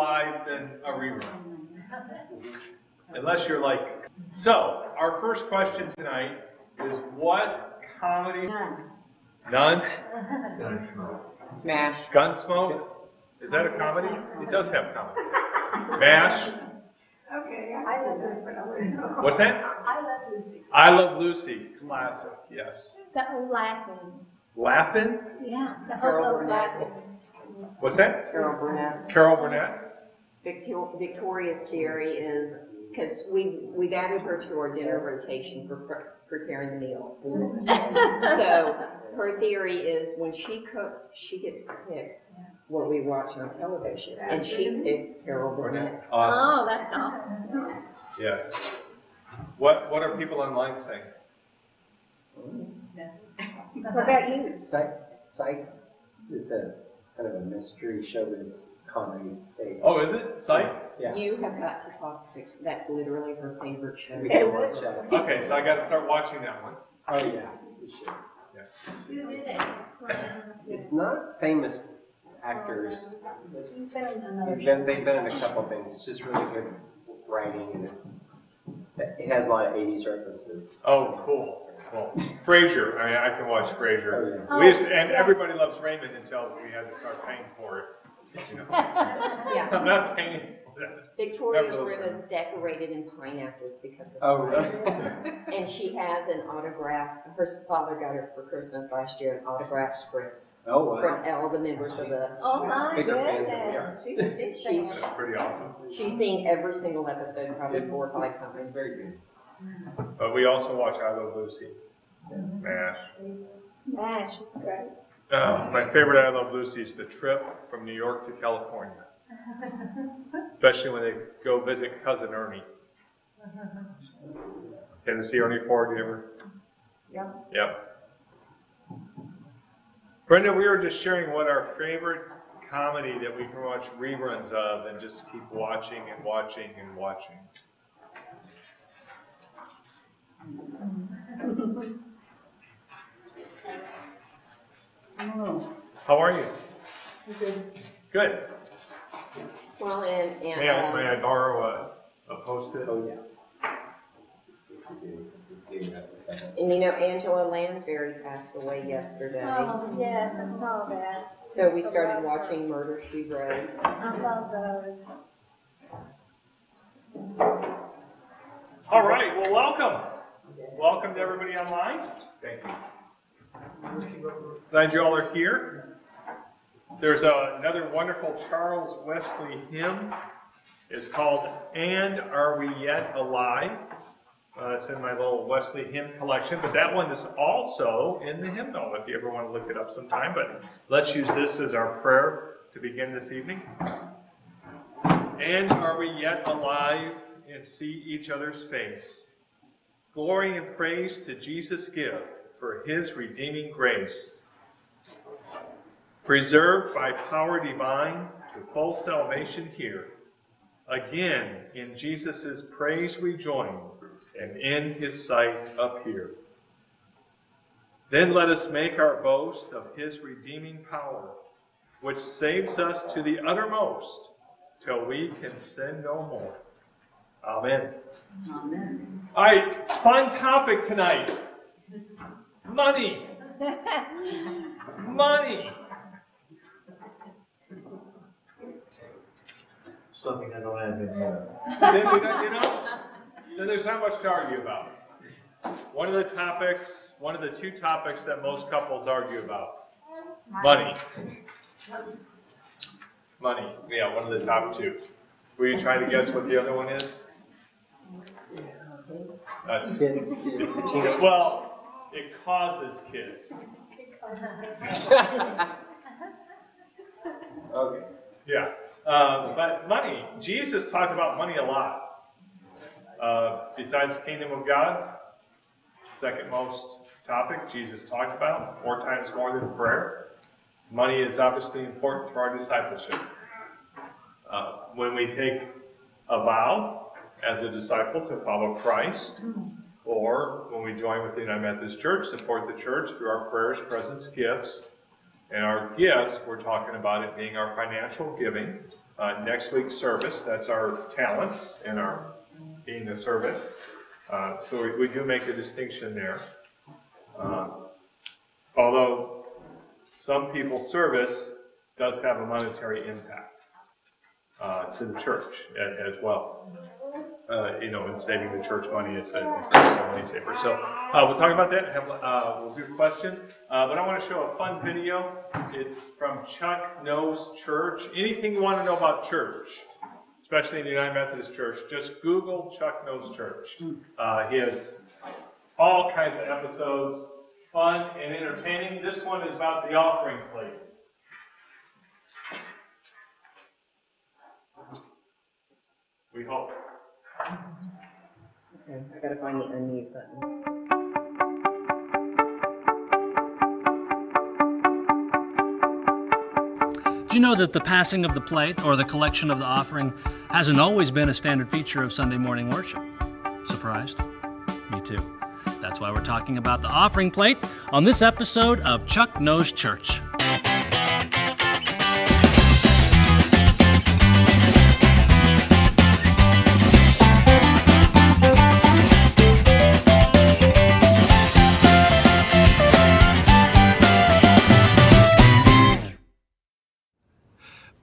live than a rerun. Unless you're like... So, our first question tonight is what comedy... None? MASH. Gunsmoke? Is that a comedy? It does have comedy. MASH? Okay, I love this one. What's that? I love Lucy. I Love Lucy. Classic, yes. The old laughing. Laughing? Yeah, the Carol old Burnett. laughing. What's that? Carol Burnett. Carol Burnett? Victoria's theory is, because we've added her to our dinner rotation for preparing the meal. So her theory is when she cooks, she gets to pick what we watch on television, and she picks Carol Burnett. Awesome. Oh, that's awesome. Yes. What are people online saying? What about you? Psych. It's kind of a mystery show, but it's comedy based. Oh, is it? Psych? Yeah. You have got to talk to Victoria. That's literally her favorite show. We can watch that. Okay, so I got to start watching that one. Oh yeah, we should. Who's in it? It's not famous actors. He's been in another They've been in a couple things. It's just really good writing, and it has a lot of 80s references. Oh, cool. Well, Frasier. I mean, I can watch Frasier. Oh, yeah. We used to, and everybody loves Raymond until we had to start paying for it. You know? Yeah. I'm not paying for that. Victoria's room is decorated in pineapples because of Oh, really? and she has an autograph. Her father got her for Christmas last year an autograph script Oh, wow. from all the members of the. Oh my Bigger fans than we goodness. are. She's a big she's That's pretty awesome. she's seen every single episode probably 4 or 5 times. It's very good. But we also watch I Love Lucy. MASH. Mash is great. My favorite I Love Lucy is the trip from New York to California. Especially when they go visit Cousin Ernie. Tennessee Ernie Ford, you ever? Yep. Yep. Brenda, we were just sharing what our favorite comedy that we can watch reruns of and just keep watching and watching and watching. How are you? Good. Well, and May I borrow a Post-it? Oh, yeah. and you know Angela Lansbury passed away yesterday. Oh, yes, I saw that. So we started watching Murder, She Wrote. I love those. All right, well, welcome. Welcome to everybody online. Thank you. Glad you all are here. There's another wonderful Charles Wesley hymn. It's called And Are We Yet Alive? It's in my little Wesley hymn collection, but that one is also in the hymnal if you ever want to look it up sometime. But let's use this as our prayer to begin this evening. And are we yet alive and see each other's face? Glory and praise to Jesus give for his redeeming grace. Preserved by power divine to full salvation here. Again, in Jesus' praise we join, and in his sight appear. Then let us make our boast of his redeeming power, which saves us to the uttermost, till we can sin no more. Amen. Amen. All right, fun topic tonight. Money. Money. Something I don't have in here. Then we don't, then there's not much to argue about. One of the two topics that most couples argue about. Money. Money. Yeah, one of the top two. Were you trying to guess what the other one is? Kids. Well, it causes kids. Okay. Yeah. But money, Jesus talked about money a lot. Besides the kingdom of God, second most topic Jesus talked about, 4 times more than prayer. Money is obviously important for our discipleship. When we take a vow as a disciple to follow Christ, or when we join with the United Methodist Church, support the church through our prayers, presence, gifts. And our gifts, we're talking about it being our financial giving, next week's service. That's our talents and our being a servant. So we do make a distinction there. Although some people's service does have a monetary impact to the church as well. In saving the church money, it's a money saver. So we'll talk about that. We'll do questions. But I want to show a fun video. It's from Chuck Knows Church. Anything you want to know about church, especially in the United Methodist Church, just Google Chuck Knows Church. He has all kinds of episodes, fun and entertaining. This one is about the offering plate. We hope. Okay, I gotta find the unmute button. Do you know that the passing of the plate or the collection of the offering hasn't always been a standard feature of Sunday morning worship? Surprised? Me too. That's why we're talking about the offering plate on this episode of Chuck Knows Church.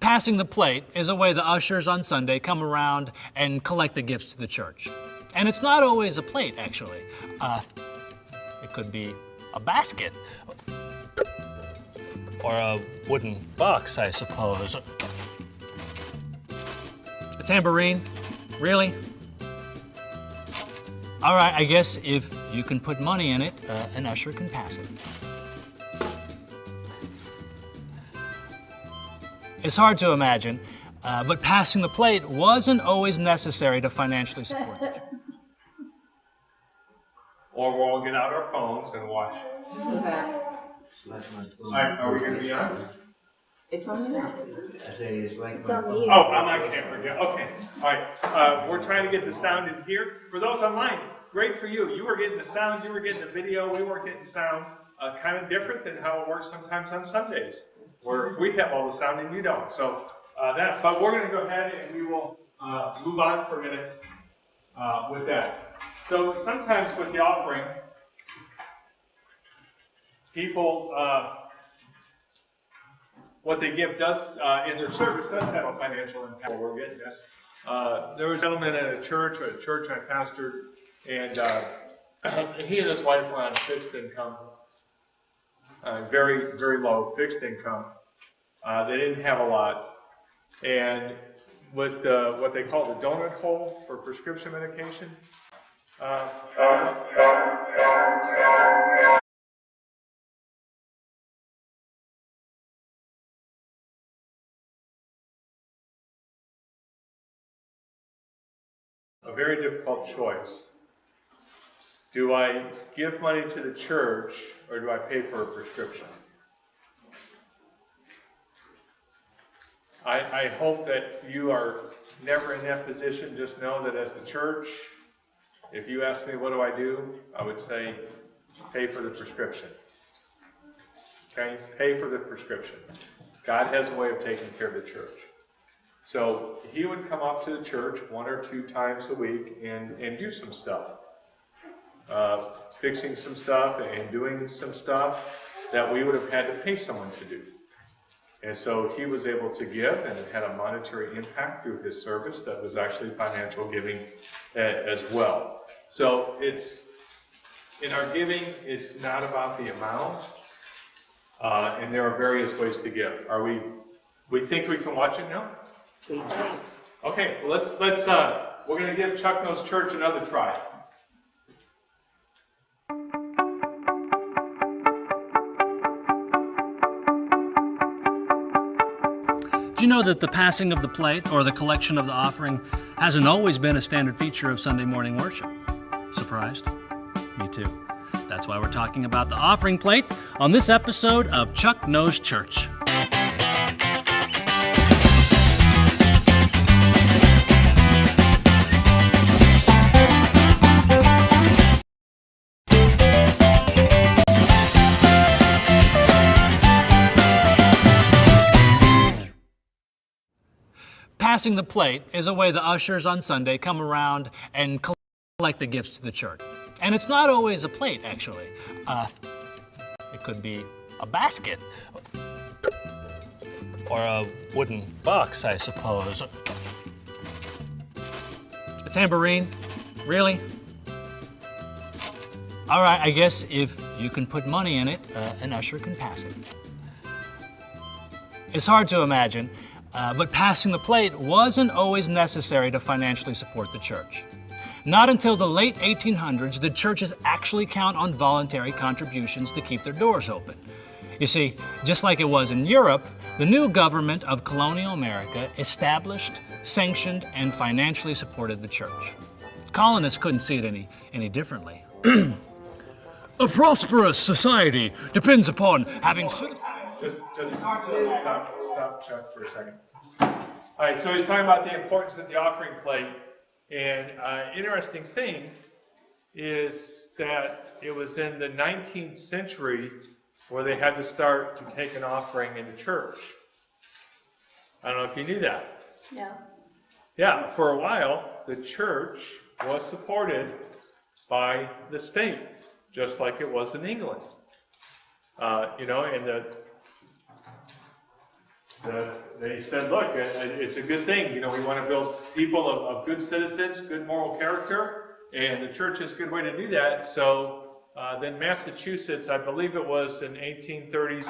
Passing the plate is a way the ushers on Sunday come around and collect the gifts to the church. And it's not always a plate, actually. It could be a basket. Or a wooden box, I suppose. A tambourine? Really? All right, I guess if you can put money in it, an usher can pass it. It's hard to imagine, but passing the plate wasn't always necessary to financially support the church. Or we'll all get out our phones and watch. Okay. Are we going to be on? It's on now. I say it's like. It's on you. Oh, I'm on camera. Yeah, okay. All right. We're trying to get the sound in here. For those online, great for you. You were getting the sound. You were getting the video. We weren't getting sound. Kind of different than how it works sometimes on Sundays, where we have all the sound and you don't. So but we're going to go ahead and we will move on for a minute with that. So sometimes with the offering, people, what they give does in their service does have a financial impact. We're getting this. There was a gentleman at a church I pastored, and he and his wife were on fixed income, very, very low fixed income. They didn't have a lot, and with what they call the donut hole for prescription medication. A very difficult choice. Do I give money to the church or do I pay for a prescription? I hope that you are never in that position. Just know that as the church, if you ask me what do I do, I would say pay for the prescription. Okay? Pay for the prescription. God has a way of taking care of the church. So he would come up to the church 1 or 2 times a week and do some stuff. Fixing some stuff and doing some stuff that we would have had to pay someone to do. And so he was able to give, and it had a monetary impact through his service that was actually financial giving as well. So in our giving, it's not about the amount, and there are various ways to give. We think we can watch it now? We think. Okay, well let's we're going to give Chuck Knows Church another try. Do you know that the passing of the plate or the collection of the offering hasn't always been a standard feature of Sunday morning worship? Surprised? Me too. That's why we're talking about the offering plate on this episode of Chuck Knows Church. passing the plate is a way the ushers on Sunday come around and collect the gifts to the church. And it's not always a plate, actually. It could be a basket. Or a wooden box, I suppose. A tambourine? Really? All right, I guess if you can put money in it, an usher can pass it. It's hard to imagine, but passing the plate wasn't always necessary to financially support the church. Not until the late 1800s did churches actually count on voluntary contributions to keep their doors open. You see, just like it was in Europe, the new government of colonial America established, sanctioned, and financially supported the church. Colonists couldn't see it any differently. A prosperous society depends upon having citizens. Just stop, Chuck, for a second. All right, so he's talking about the importance of the offering plate. And interesting thing is that it was in the 19th century where they had to start to take an offering into church. I don't know if you knew that. No. Yeah, for a while, the church was supported by the state, just like it was in England. They said, look, it's a good thing. We want to build people of good citizens, good moral character, and the church is a good way to do that. So then Massachusetts, I believe it was in 1830s,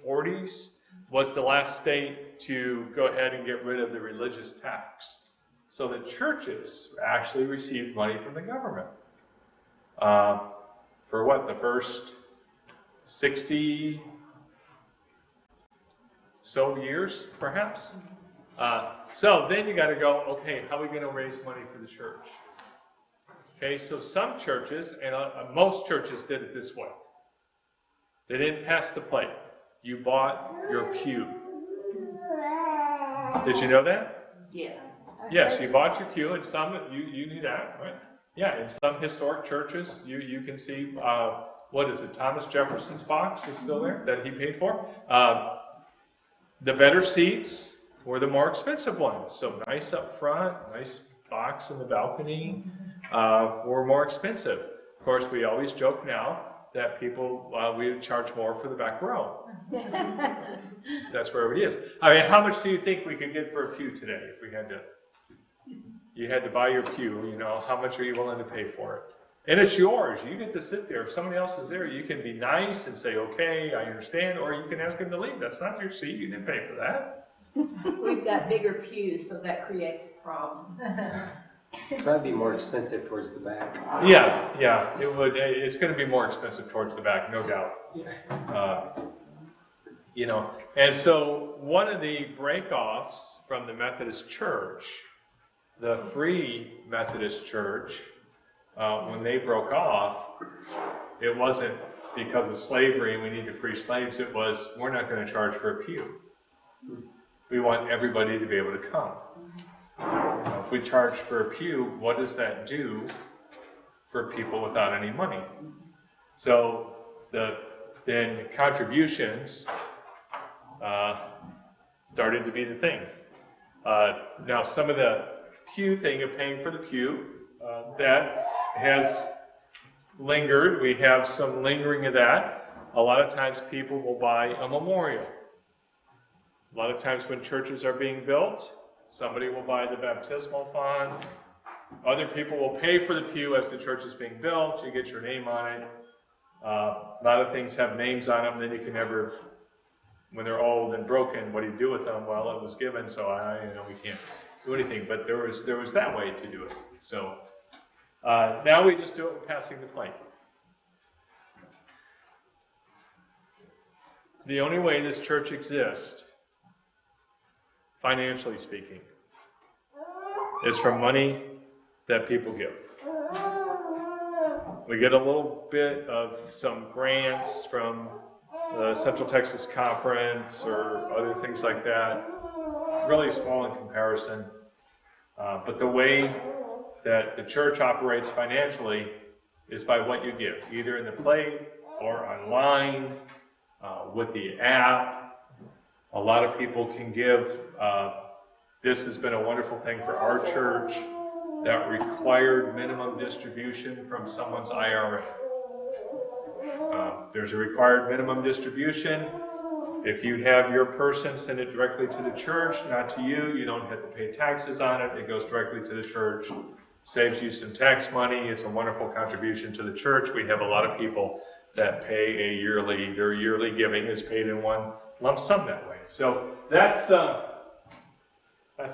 1840s, was the last state to go ahead and get rid of the religious tax. So the churches actually received money from the government. For what, the first 60 so years, perhaps? So then you got to go, okay, how are we going to raise money for the church? Okay, so some churches, and most churches did it this way. They didn't pass the plate. You bought your pew. Did you know that? Yes. Yes, you bought your pew, and some, you knew that, right? Yeah, in some historic churches, you can see, what is it, Thomas Jefferson's box is still there, that he paid for. The better seats were the more expensive ones. So nice up front, nice box in the balcony, were more expensive. Of course, we always joke now that people, we would charge more for the back row. That's where everybody is. I mean, how much do you think we could get for a pew today if we had to? You had to buy your pew, how much are you willing to pay for it? And it's yours. You get to sit there. If somebody else is there, you can be nice and say, okay, I understand, or you can ask them to leave. That's not your seat. You didn't pay for that. We've got bigger pews, so that creates a problem. It might be more expensive towards the back. Yeah, it would. It's going to be more expensive towards the back, no doubt. And so one of the breakoffs from the Methodist Church, the Free Methodist Church, when they broke off, it wasn't because of slavery and we need to free slaves. It was, we're not going to charge for a pew. We want everybody to be able to come. If we charge for a pew, what does that do for people without any money? So then contributions started to be the thing. Now some of the pew thing of paying for the pew, that has lingered. We have some lingering of that. A lot of times people will buy a memorial. A lot of times when churches are being built, somebody will buy the baptismal fund. Other people will pay for the pew as the church is being built. You get your name on it. A lot of things have names on them. Then you can never, when they're old and broken, what do you do with them? Well, it was given, so we can't do anything. But there was that way to do it. So now we just do it with passing the plate. The only way this church exists, financially speaking, is from money that people give. We get a little bit of some grants from the Central Texas Conference or other things like that. Really small in comparison. But the way that the church operates financially is by what you give, either in the plate or online, with the app. A lot of people can give This has been a wonderful thing for our church that required minimum distribution from someone's IRA. There's a required minimum distribution. If you have your person send it directly to the church, not to you, you don't have to pay taxes on it. It goes directly to the church. Saves you some tax money. It's a wonderful contribution to the church. We have a lot of people that pay their yearly giving is paid in one lump sum that way. So that's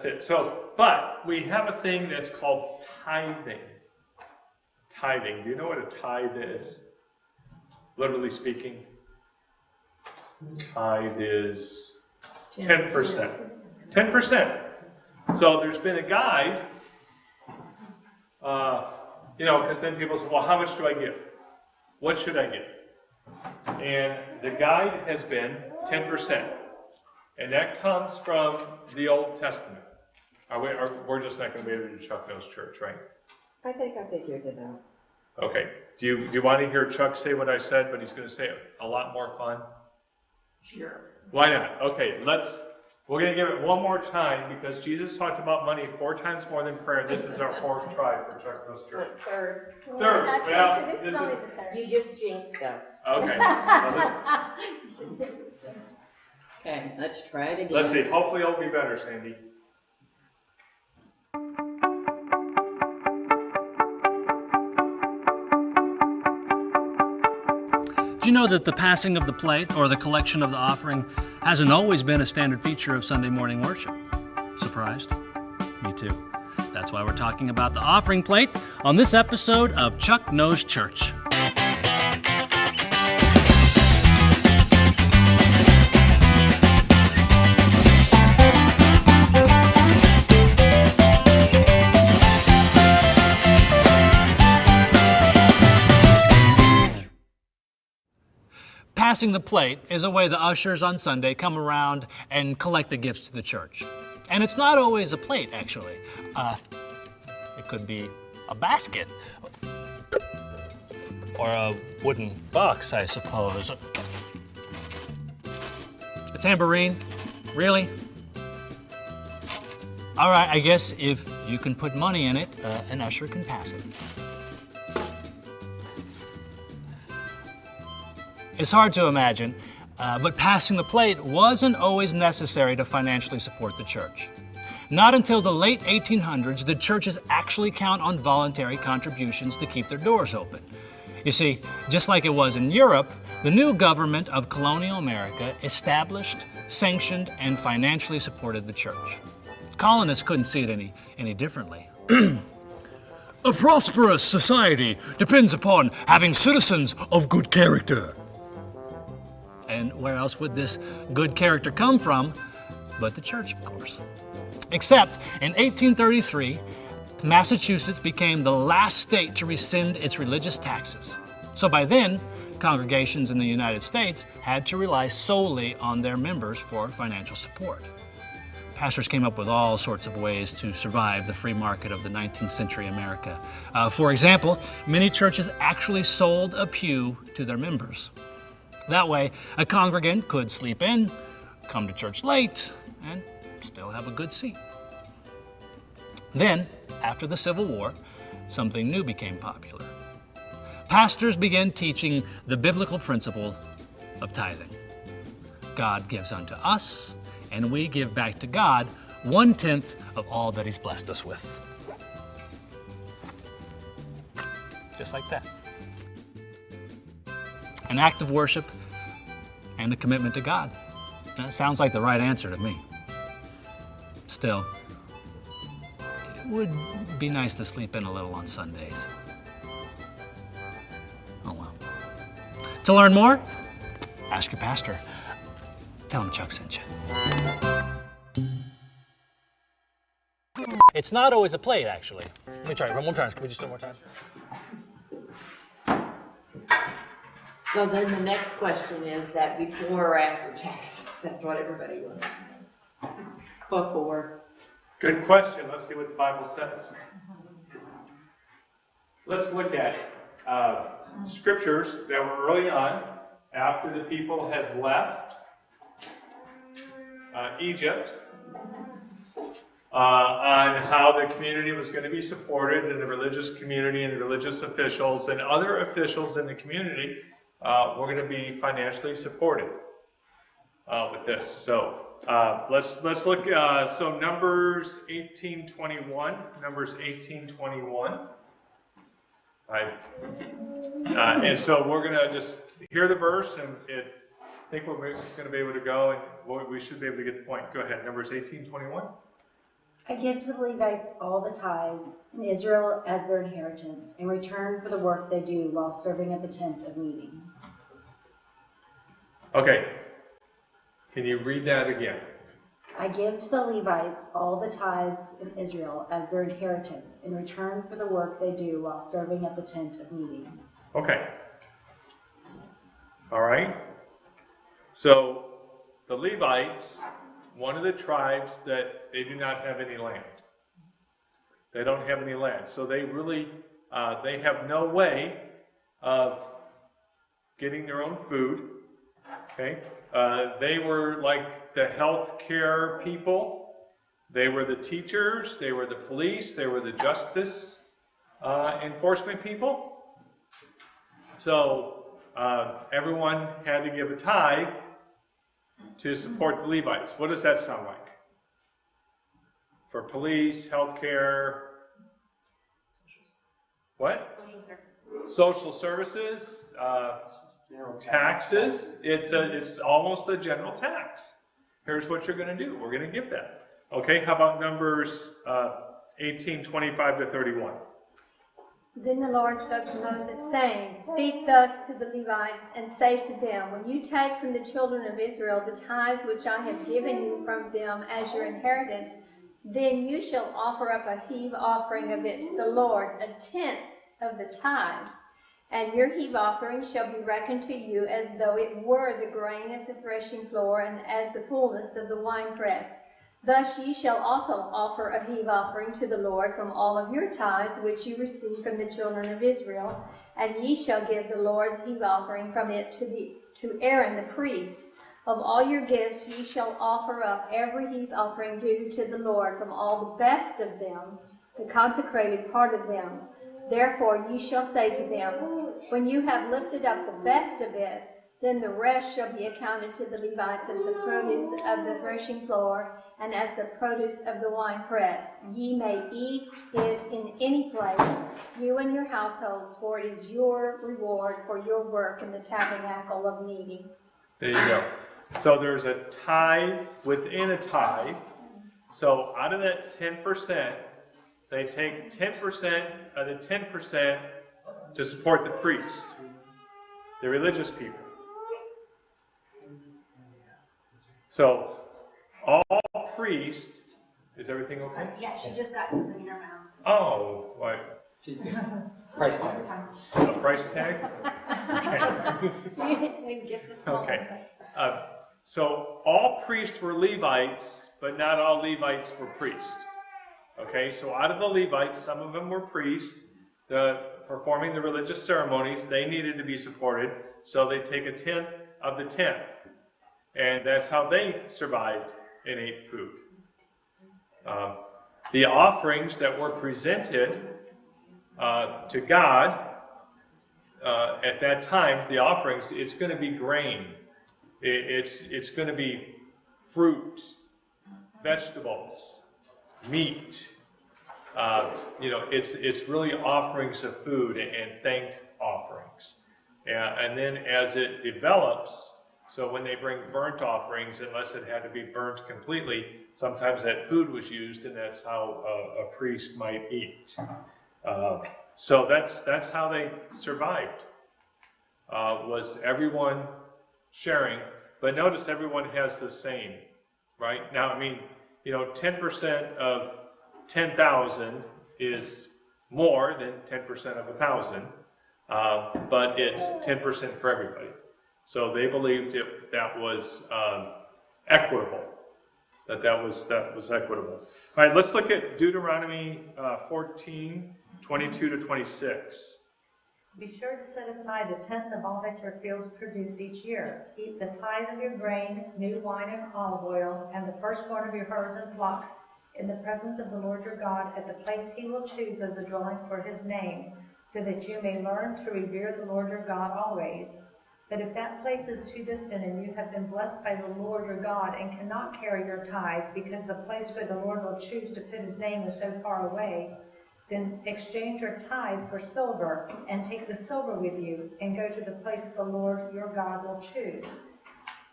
it. So, but we have a thing that's called tithing. Tithing. Do you know what a tithe is? Literally speaking, tithe is 10%. 10%. So there's been a guide, because then people say, well, how much do I give? What should I give? And the guide has been 10%. And that comes from the Old Testament. We're just not going to be able to Chuck knows church, right? I think I figured it out. Okay. Do you want to hear Chuck say what I said, but he's going to say it a lot more fun? Sure. Why not? Okay, we're going to give it one more time because Jesus talked about money 4 times more than prayer. This is our 4th try for Chuck knows church. Third. Third. Well, This this is only is the third. You just jinxed us. okay. Okay, let's try it again. Let's see. Hopefully, it'll be better, Sandy. Do you know that the passing of the plate or the collection of the offering hasn't always been a standard feature of Sunday morning worship? Surprised? Me too. That's why we're talking about the offering plate on this episode of Chuck Knows Church. Passing the plate is a way the ushers on Sunday come around and collect the gifts to the church. And it's not always a plate, actually. It could be a basket. Or a wooden box, I suppose. A tambourine? Really? All right, I guess if you can put money in it, an usher can pass it. It's hard to imagine, but passing the plate wasn't always necessary to financially support the church. Not until the late 1800s did churches actually count on voluntary contributions to keep their doors open. You see, just like it was in Europe, the new government of colonial America established, sanctioned, and financially supported the church. Colonists couldn't see it any differently. A prosperous society depends upon having citizens of good character. And where else would this good character come from but the church, of course? Except in 1833, Massachusetts became the last state to rescind its religious taxes. So by then, congregations in the United States had to rely solely on their members for financial support. Pastors came up with all sorts of ways to survive the free market of the 19th century America. For example, many churches actually sold a pew to their members. That way, a congregant could sleep in, come to church late, and still have a good seat. Then, after the Civil War, something new became popular. Pastors began teaching the biblical principle of tithing. God gives unto us, and we give back to God 1/10 of all that He's blessed us with. Just like that. An act of worship and a commitment to God. That sounds like the right answer to me. Still, it would be nice to sleep in a little on Sundays. Oh well. To learn more, ask your pastor. Tell him Chuck sent you. It's not always a plate, actually. Let me try it one more time. Can we just do it one more time? So then the next question is that before or after taxes? That's what everybody wants. Before. Good question. Let's see what the Bible says. Let's look at scriptures that were early on, after the people had left Egypt. on how the community was going to be supported, and the religious community and the religious officials and other officials in the community were going to be financially supported with this. So let's look. So Numbers 18:21. Numbers 18:21. And so we're going to just hear the verse, and I think we're going to be able to go, and we should be able to get the point. Go ahead. Numbers 18:21. I give to the Levites all the tithes in Israel as their inheritance, in return for the work they do while serving at the tent of meeting. Okay. Can you read that again? I give to the Levites all the tithes in Israel as their inheritance, in return for the work they do while serving at the tent of meeting. Okay. All right. So the Levites, one of the tribes that they do not have any land. They don't have any land. So they really, they have no way of getting their own food. Okay. They were like the healthcare people. They were the teachers. They were the police. They were the justice enforcement people. So everyone had to give a tithe to support the Levites. What does that sound like? For police, healthcare, what? Social services. Social services, taxes. It's almost a general tax. Here's what you're going to do. We're going to give that. Okay, how about Numbers 18:25-31? Then the Lord spoke to Moses, saying, Speak thus to the Levites, and say to them, When you take from the children of Israel the tithes which I have given you from them as your inheritance, then you shall offer up a heave offering of it to the Lord, 1/10 of the tithe. And your heave offering shall be reckoned to you as though it were the grain of the threshing floor, and as the fullness of the winepress. Thus ye shall also offer a heave offering to the Lord from all of your tithes which you receive from the children of Israel, and ye shall give the Lord's heave offering from it to Aaron the priest. Of all your gifts ye shall offer up every heave offering due to the Lord from all the best of them, the consecrated part of them. Therefore ye shall say to them, When you have lifted up the best of it, then the rest shall be accounted to the Levites as the produce of the threshing floor, and as the produce of the winepress. Ye may eat it in any place, you and your households, for it is your reward for your work in the tabernacle of meeting. There you go. So there's a tithe within a tithe. So out of that 10%, they take 10% of the 10% to support the priest, the religious people. So all priests, is everything okay? Yeah, she just got something in her mouth. Oh, what? She's good. Price tag. A price tag? And get the small Okay. stuff. So all priests were Levites, but not all Levites were priests. Okay, so out of the Levites, some of them were priests, performing the religious ceremonies. They needed to be supported, so they take 1/10 of the 10th. And that's how they survived and ate food. The offerings that were presented to God at that time, the offerings, it's going to be grain. It's going to be fruit, vegetables, meat. It's really offerings of food and thank offerings. And then as it develops, so when they bring burnt offerings, unless it had to be burnt completely, sometimes that food was used, and that's how a priest might eat. So that's how they survived. Was everyone sharing? But notice everyone has the same, right? Now, 10% of 10,000 is more than 10% of 1,000, but it's 10% for everybody. So they believed that was equitable, that was equitable. All right, let's look at Deuteronomy 14:22-26. Be sure to set aside 1/10 of all that your fields produce each year. Eat the tithe of your grain, new wine and olive oil, and the firstborn of your herds and flocks in the presence of the Lord your God at the place he will choose as a dwelling for his name, so that you may learn to revere the Lord your God always. But if that place is too distant and you have been blessed by the Lord your God and cannot carry your tithe because the place where the Lord will choose to put his name is so far away, then exchange your tithe for silver and take the silver with you and go to the place the Lord your God will choose.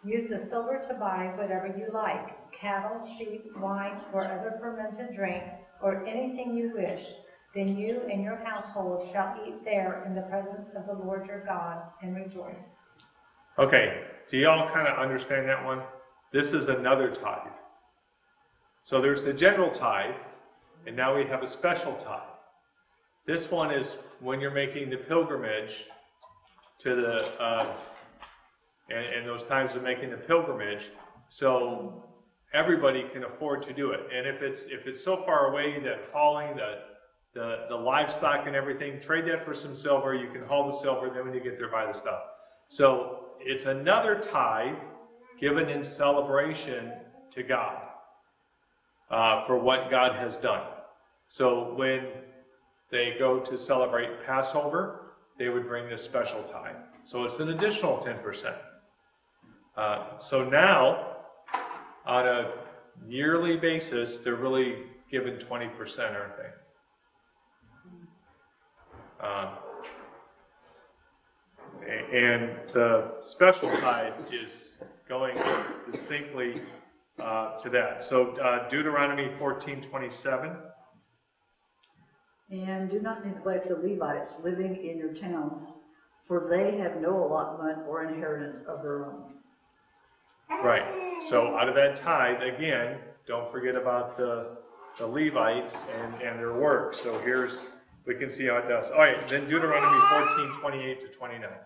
Use the silver to buy whatever you like, cattle, sheep, wine, or other fermented drink, or anything you wish. Then you and your household shall eat there in the presence of the Lord your God and rejoice. Okay, do y'all kind of understand that one? This is another tithe. So there's the general tithe, and now we have a special tithe. This one is when you're making the pilgrimage to the, and those times of making the pilgrimage, so everybody can afford to do it. And if it's so far away that hauling the livestock and everything, trade that for some silver. You can haul the silver, then when you get there, buy the stuff. So it's another tithe given in celebration to God for what God has done. So when they go to celebrate Passover, they would bring this special tithe. So it's an additional 10%. So now, on a yearly basis, they're really given 20%, aren't they? And the special tithe is going distinctly to that. So Deuteronomy 14:27. And do not neglect the Levites living in your towns, for they have no allotment or inheritance of their own. Right. So out of that tithe, again, don't forget about the Levites and their work. So we can see how it does. All right, then Deuteronomy 14:28-29.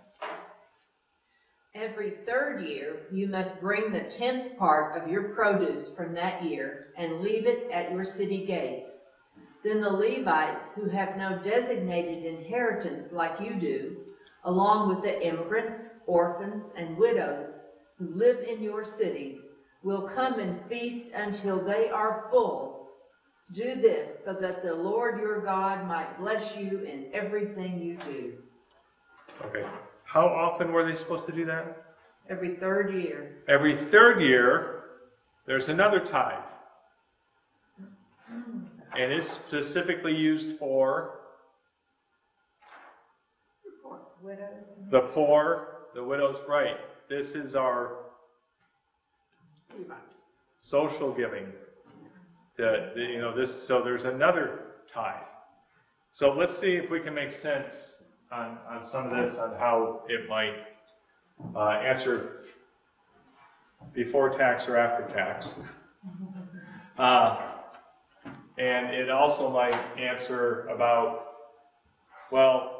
Every third year, you must bring the 10th part of your produce from that year and leave it at your city gates. Then the Levites, who have no designated inheritance like you do, along with the immigrants, orphans, and widows who live in your cities, will come and feast until they are full. Do this so that the Lord your God might bless you in everything you do. Okay. How often were they supposed to do that? Every third year. Every third year, there's another tithe. And it's specifically used for Widows. the poor, the widows, right. This is our social giving. So there's another tithe. So let's see if we can make sense on some of this, on how it might answer before tax or after tax. And it also might answer about, well,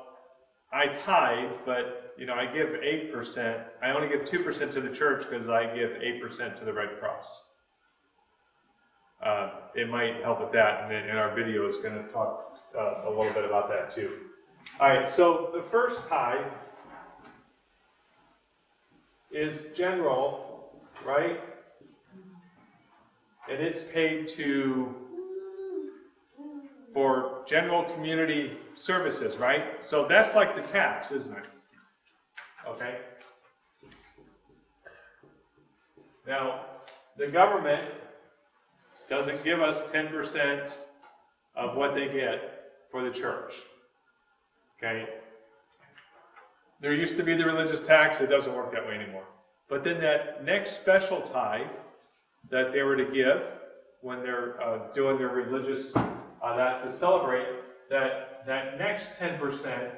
I tithe, but I give 8%. I only give 2% to the church because I give 8% to the Red Cross. It might help with that, and our video is going to talk a little bit about that too. All right, so the first tithe is general, right? And it's paid for general community services, right? So that's like the tax, isn't it? Okay. Now, the government doesn't give us 10% of what they get for the church. Okay? There used to be the religious tax. It doesn't work that way anymore. But then that next special tithe that they were to give when they're doing their religious, that to celebrate, that next 10%,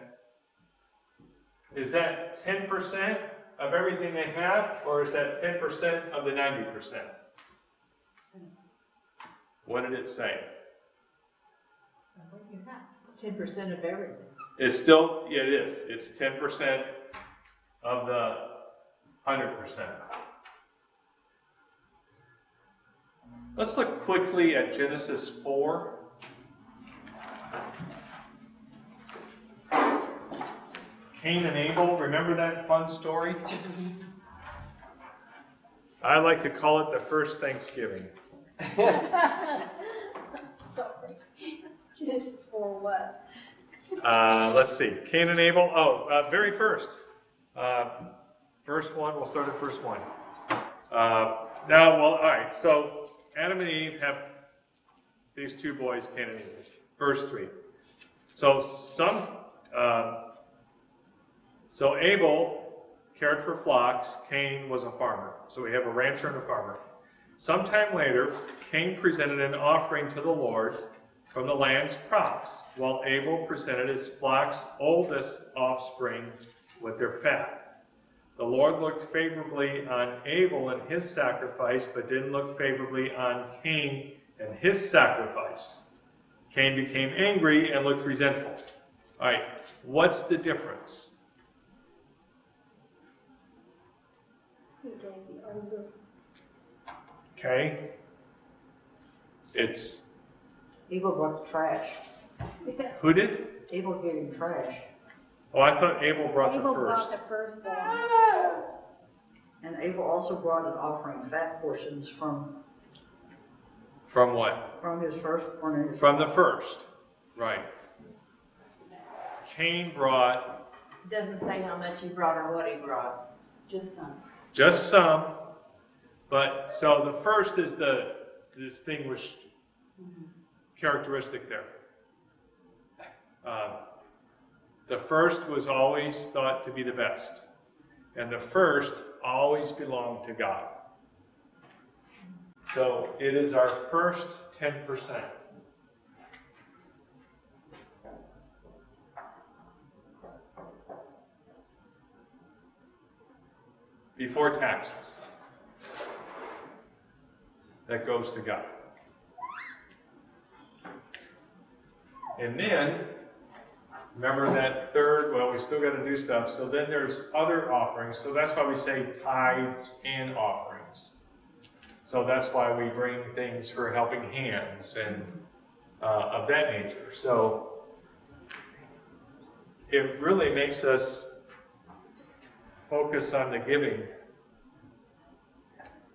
is that 10% of everything they have, or is that 10% of the 90%? What did it say? It's 10% of everything. It's still, yeah, it is. It's 10% of the 100%. Let's look quickly at Genesis 4. Cain and Abel, remember that fun story? I like to call it the first Thanksgiving. This is for what? Let's see. Cain and Abel. Oh, very first. First one. We'll start at first one. All right. So Adam and Eve have these two boys, Cain and Abel. Verse 3. So Abel cared for flocks. Cain was a farmer. So we have a rancher and a farmer. Sometime later, Cain presented an offering to the Lord from the land's crops, while Abel presented his flock's oldest offspring with their fat. The Lord looked favorably on Abel and his sacrifice, but didn't look favorably on Cain and his sacrifice. Cain became angry and looked resentful. All right, what's the difference? Okay. It's... Abel brought the trash. Who did? Abel gave him trash. Oh, I thought Abel brought Abel the first. brought the firstborn. And Abel also brought an offering, fat portions from what? From his firstborn and his From the first. Right. Cain brought... It doesn't say how much he brought or what he brought. Just some. Just some. But, so the first is the distinguished characteristic there. The first was always thought to be the best. And the first always belonged to God. So it is our first 10%. Before taxes. That goes to God. And then, remember that third, well, we still got to do stuff. So then there's other offerings. So that's why we say tithes and offerings. So that's why we bring things for helping hands and of that nature. So it really makes us focus on the giving,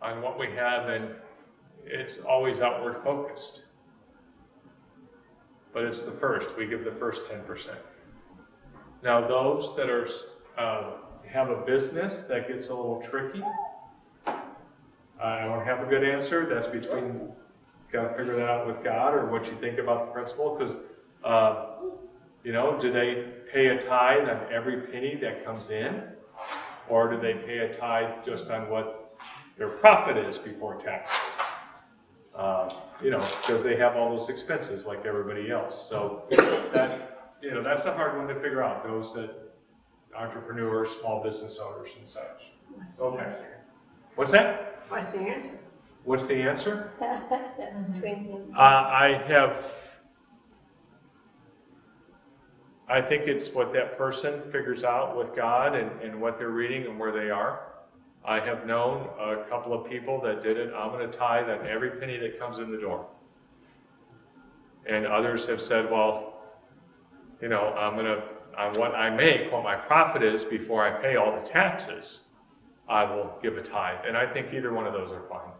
on what we have, and it's always outward focused. But it's the first. We give the first 10%. Now those that are have a business, that gets a little tricky. I don't have a good answer. That's between, got to figure that out with God or what you think about the principle. Because, do they pay a tithe on every penny that comes in? Or do they pay a tithe just on what their profit is before taxes? Because they have all those expenses like everybody else. So that's a hard one to figure out. Those that entrepreneurs, small business owners, and such. Okay. What's that? What's the answer? What's the answer? That's between him. I think it's what that person figures out with God and what they're reading and where they are. I have known a couple of people that did it. I'm going to tithe on every penny that comes in the door. And others have said, well, I'm going to, on what I make, what my profit is before I pay all the taxes, I will give a tithe. And I think either one of those are fine.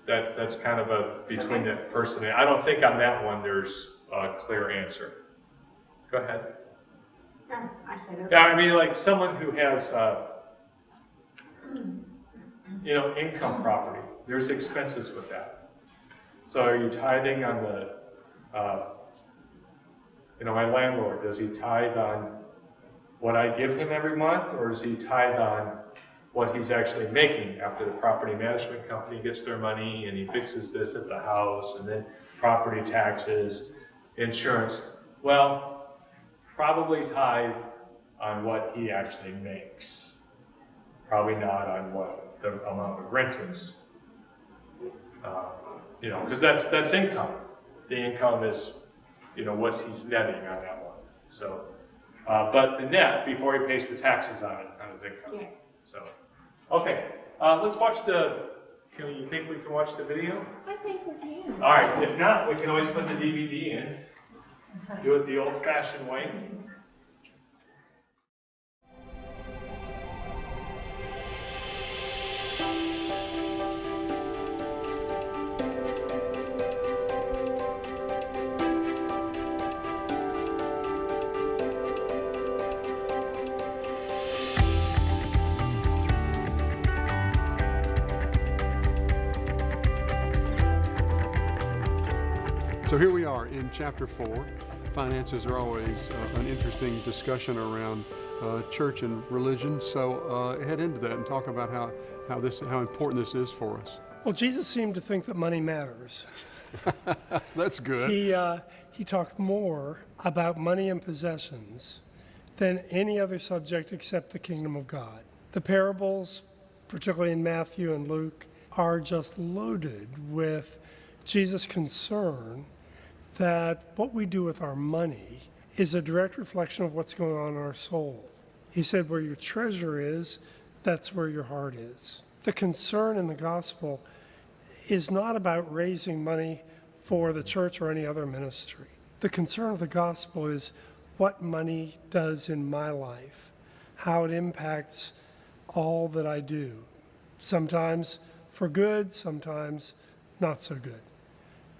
That's kind of a between that person. I don't think on that one there's a clear answer. Go ahead. Yeah, I said okay. Yeah, I mean, like someone who has, income property. There's expenses with that. So are you tithing on the, my landlord, does he tithe on what I give him every month, or does he tithe on what he's actually making after the property management company gets their money and he fixes this at the house, and then property taxes, insurance? Well, probably tithe on what he actually makes. Probably not on what the amount of rent is. Because that's income. The income is, what he's netting on that one. So, but the net before he pays the taxes on it, on his income. Yeah. So, okay, let's watch you think we can watch the video? I think we can. All right, if not, we can always put the DVD in. Do it the old-fashioned way. So here we are in chapter 4. Finances are always an interesting discussion around church and religion. So head into that and talk about how important this is for us. Well, Jesus seemed to think that money matters. That's good. He talked more about money and possessions than any other subject except the kingdom of God. The parables, particularly in Matthew and Luke, are just loaded with Jesus' concern that what we do with our money is a direct reflection of what's going on in our soul. He said, where your treasure is, that's where your heart is. The concern in the gospel is not about raising money for the church or any other ministry. The concern of the gospel is what money does in my life, how it impacts all that I do. Sometimes for good, sometimes not so good.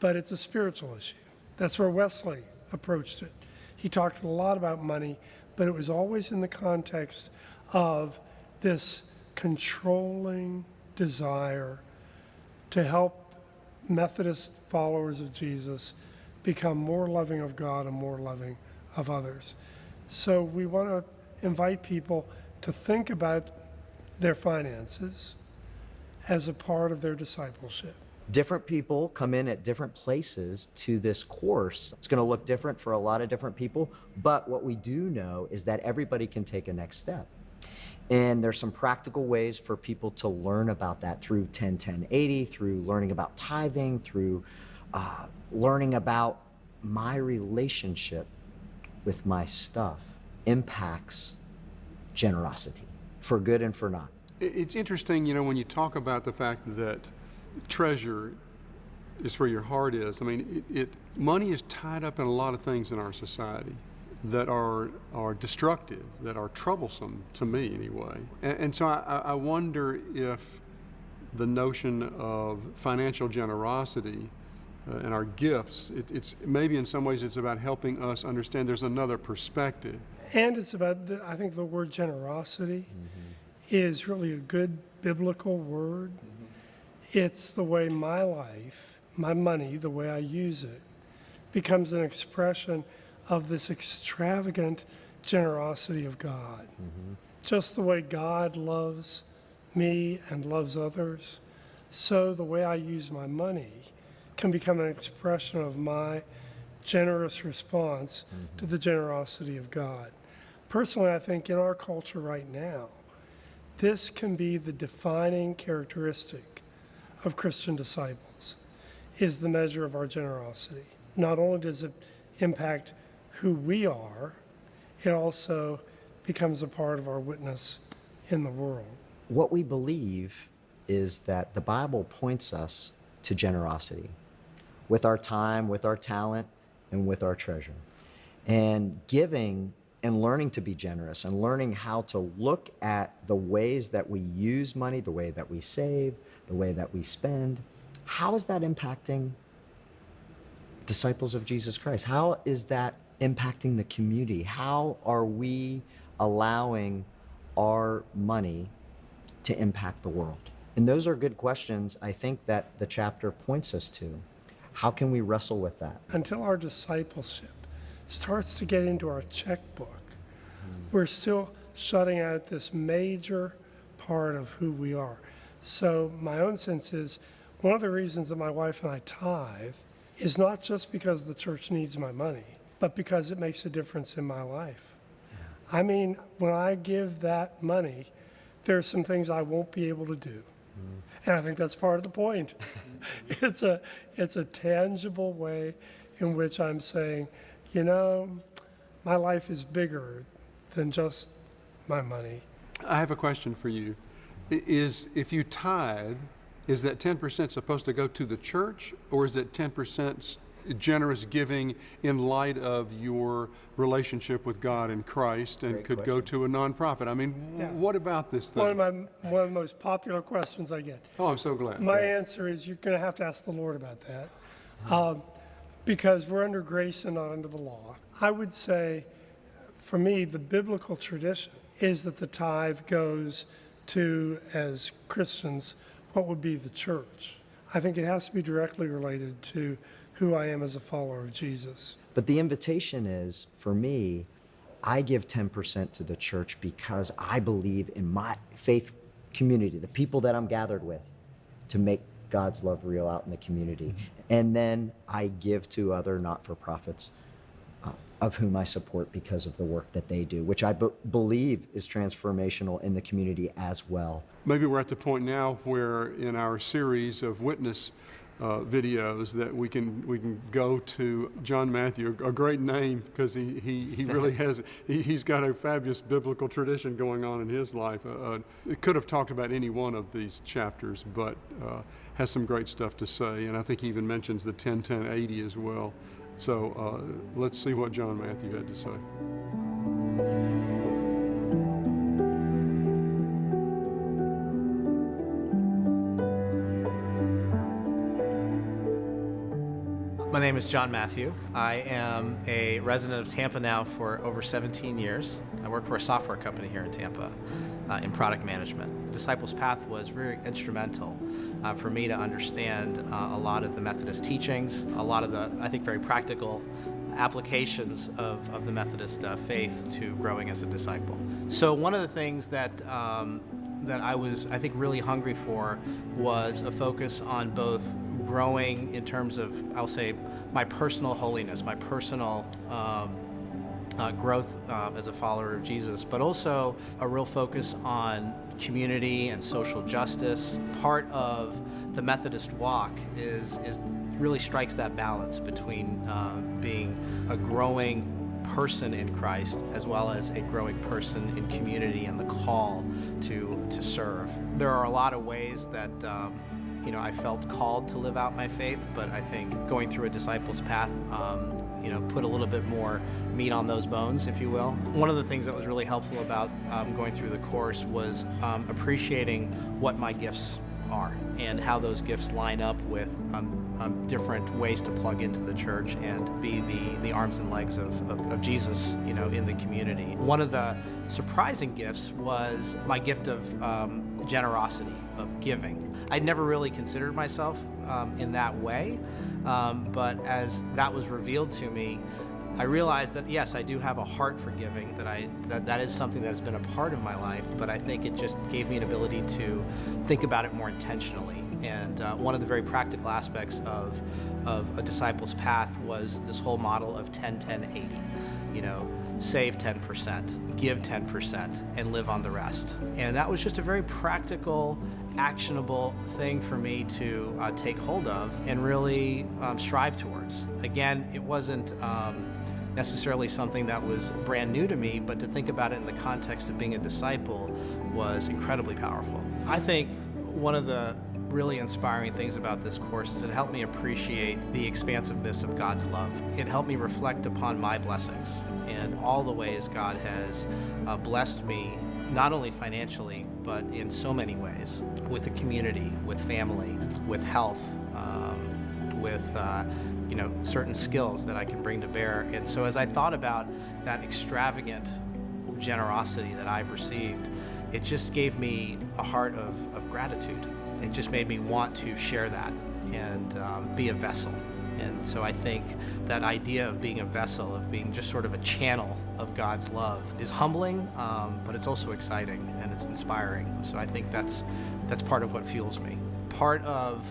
But it's a spiritual issue. That's where Wesley approached it. He talked a lot about money, but it was always in the context of this controlling desire to help Methodist followers of Jesus become more loving of God and more loving of others. So we want to invite people to think about their finances as a part of their discipleship. Different people come in at different places to this course. It's going to look different for a lot of different people, but what we do know is that everybody can take a next step. And there's some practical ways for people to learn about that through 10-10-80, through learning about tithing, through learning about my relationship with my stuff impacts generosity, for good and for not. It's interesting, when you talk about the fact that treasure is where your heart is. I mean, money is tied up in a lot of things in our society that are destructive, that are troublesome to me anyway. And so I wonder if the notion of financial generosity and our gifts, it's maybe in some ways it's about helping us understand there's another perspective. And it's about, I think the word generosity is really a good biblical word. It's the way my life, my money, the way I use it, becomes an expression of this extravagant generosity of God. Just the way God loves me and loves others, so the way I use my money can become an expression of my generous response to the generosity of God. Personally, I think in our culture right now, this can be the defining characteristic of Christian disciples, is the measure of our generosity. Not only does it impact who we are, it also becomes a part of our witness in the world. What we believe is that the Bible points us to generosity with our time, with our talent, and with our treasure. And giving and learning to be generous and learning how to look at the ways that we use money, the way that we save, the way that we spend, how is that impacting disciples of Jesus Christ? How is that impacting the community? How are we allowing our money to impact the world? And those are good questions, I think, that the chapter points us to. How can we wrestle with that? Until our discipleship starts to get into our checkbook, we're still shutting out this major part of who we are. So my own sense is, one of the reasons that my wife and I tithe is not just because the church needs my money, but because it makes a difference in my life. I mean, when I give that money, there are some things I won't be able to do. And I think that's part of the point. It's a tangible way in which I'm saying, my life is bigger than just my money. I have a question for you. If you tithe, is that 10% supposed to go to the church, or is it 10% generous giving in light of your relationship with God and Christ, and Great could question. go to a nonprofit? I mean, what about this thing? One of the most popular questions I get. Oh, I'm so glad. My answer is you're going to have to ask the Lord about that, because we're under grace and not under the law. I would say, for me, the biblical tradition is that the tithe goes to, as Christians, what would be the church. I think it has to be directly related to who I am as a follower of Jesus. But the invitation is, for me, I give 10% to the church because I believe in my faith community, the people that I'm gathered with, to make God's love real out in the community. And then I give to other not-for-profits of whom I support because of the work that they do, which I believe is transformational in the community as well. Maybe we're at the point now where in our series of witness videos that we can go to John Matthew, a great name because he really he's got a fabulous biblical tradition going on in his life. It could have talked about any one of these chapters, but has some great stuff to say, and I think he even mentions the 10-10-80 as well. So let's see what John Matthew had to say. My name is John Matthew. I am a resident of Tampa now for over 17 years. I work for a software company here in Tampa in product management. Disciples Path was very instrumental for me to understand a lot of the Methodist teachings, a lot of the, I think, very practical applications of the Methodist faith to growing as a disciple. So one of the things that that I was, I think, really hungry for was a focus on both growing in terms of, I'll say, my personal holiness, my personal growth as a follower of Jesus, but also a real focus on community and social justice. Part of the Methodist walk is really strikes that balance between being a growing person in Christ as well as a growing person in community and the call to serve. There are a lot of ways that I felt called to live out my faith, but I think going through a disciples path put a little bit more meat on those bones, if you will. One of the things that was really helpful about going through the course was appreciating what my gifts are and how those gifts line up with different ways to plug into the church and be the arms and legs of Jesus, in the community. One of the surprising gifts was my gift of generosity, of giving. I'd never really considered myself in that way, but as that was revealed to me, I realized that yes, I do have a heart for giving, that is something that has been a part of my life, but I think it just gave me an ability to think about it more intentionally. And one of the very practical aspects of a disciple's path was this whole model of 10-10-80. Save 10%, give 10%, and live on the rest. And that was just a very practical, actionable thing for me to take hold of and really strive towards. Again, it wasn't necessarily something that was brand new to me, but to think about it in the context of being a disciple was incredibly powerful. I think one of the really inspiring things about this course is it helped me appreciate the expansiveness of God's love. It helped me reflect upon my blessings and all the ways God has blessed me, not only financially, but in so many ways, with the community, with family, with health, with certain skills that I can bring to bear. And so as I thought about that extravagant generosity that I've received, it just gave me a heart of gratitude. It just made me want to share that and be a vessel. And so I think that idea of being a vessel, of being just sort of a channel of God's love is humbling, but it's also exciting and it's inspiring. So I think that's part of what fuels me. Part of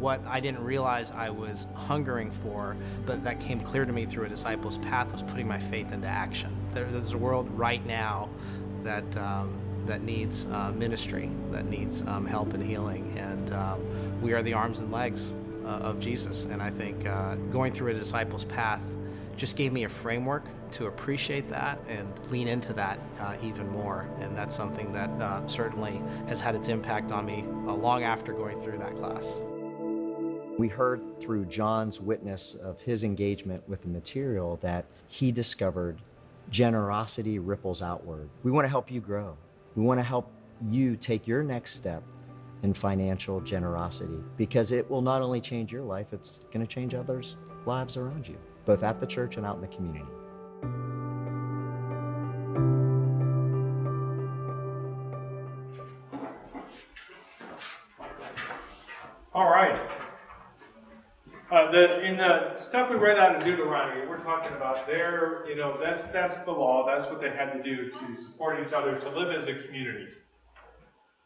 what I didn't realize I was hungering for, but that came clear to me through a disciple's path, was putting my faith into action. There's a world right now that needs ministry, that needs help and healing, and we are the arms and legs of Jesus. And I think going through a disciple's path just gave me a framework to appreciate that and lean into that even more. And that's something that certainly has had its impact on me long after going through that class. We heard through John's witness of his engagement with the material that he discovered generosity ripples outward. We want to help you grow. We want to help you take your next step in financial generosity, because it will not only change your life, it's going to change others' lives around you, both at the church and out in the community. All right. In the stuff we read out of Deuteronomy, we're talking about that's the law. That's what they had to do to support each other, to live as a community.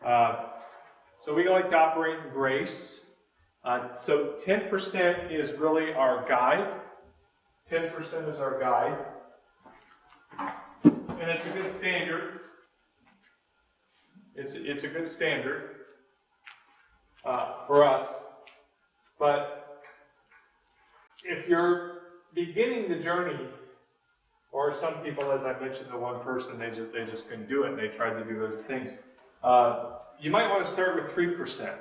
So we like to operate in grace. So 10% is really our guide. 10% is our guide. And it's a good standard. It's a good standard for us. But if you're beginning the journey, or some people, as I mentioned, the one person, they just couldn't do it, and they tried to do other things, you might want to start with 3%.